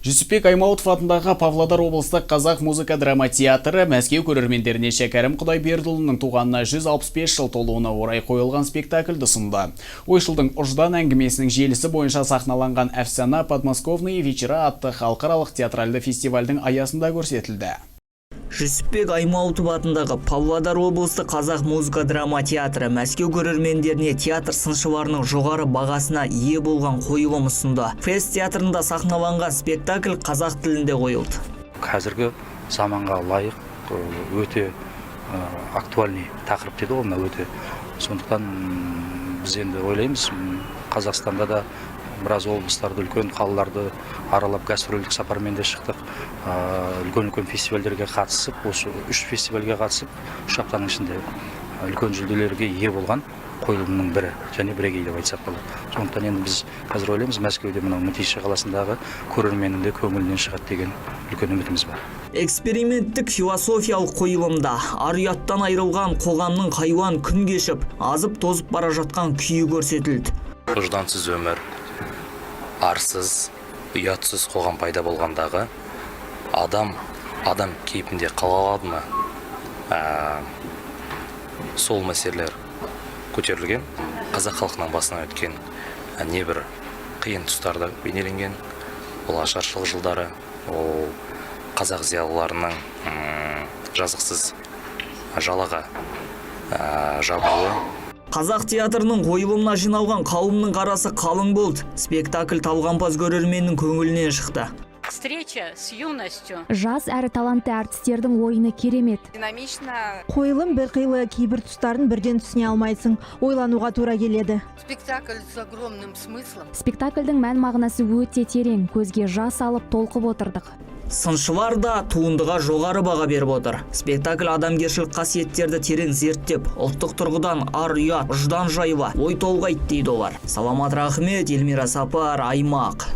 Жүсіпбек Аймауытов атындағы Павлодар облыстық қазақ музыка драма театры Мәскеу көрермендеріне Шәкәрім Құдайбердіұлының туғанына 165 жыл толуына орай қойылған спектакльді ұсынды. Ойшылдың ұждан әңгімесінің желісі бойынша сахналанған әфсана «Подмосковные вечера» атты халықаралық театральды фестивальдің аясында көрсетілді. Жүсіпбек Аймауытов атындағы Павлодар облыстық қазақ музыка драма театры Мәскеу көрермендеріне театр сыншыларының жоғары бағасына ие болған қойылым ұсынды. Фест театрында сахналанған спектакль қазақ тілінде қойылды. Қазіргі заманға лайық өте актуальный тақырып деді ғой, мына өте. Сондықтан біз енді ойлаймыз, Қазақстанда да біраз облыстарды, үлкен қалаларды аралап гастрольдік сапармен де шықтық. Үлкен фестивальдерге қатысып, осы 3 фестивальге қатысып, 3 аптаның ішінде үлкен жүлделерге ие болған қойылымның бірі, және бірегей деп айтсақ болады. Сондықтан енді біз қазір ойлаймыз, Мәскеуде мынау Мытищи қаласындағы көрерменнің де көңілінен шығады деген үлкен үмітіміз бар. Эксперименттік философиялық қойылымда ар-ұяттан айырылған қоғамның хайуан күн кешіп, азып тозып бара жатқан күйі көрсетілді. Ұждансыз өмір, арсыз, ұятсыз қоғам пайда болғандағы адам кейпінде қала алады ма? Сол мәселелер көтерілген. Қазақ халқының басынан өткен небір қиын тұстарда бейнеленген. Ол ашаршылық жылдары, ол қазақ зиялыларының жазықсыз жалаға жабуы. Қазақ театрының қойылымына жиналған қауымның қарасы қалың болды. Спектакль талғампаз көрерменнің көңілінен шықты. Встреча с юностью. Жас әрі талантты әртістердің ойыны керемет. Динамично. Қойылым бірқилы, кейбір тұстарын бірден түсіне алмайсың. Ойлануға тура келеді. Спектакль с огромным смыслом. Спектакльдің мән мағынасы өте терең, көзге жас алып толқып отырдық. Сыншылар да туындыға жоғары баға беріп отыр. Спектакль адамгершілік қасиеттерді терең зерттеп, ұлттық тұрғыдан ар-ұят, ұждан жайыла ой толғайды дейді олар. Саламат Рахмет, Эльмира Сапар, Аймақ.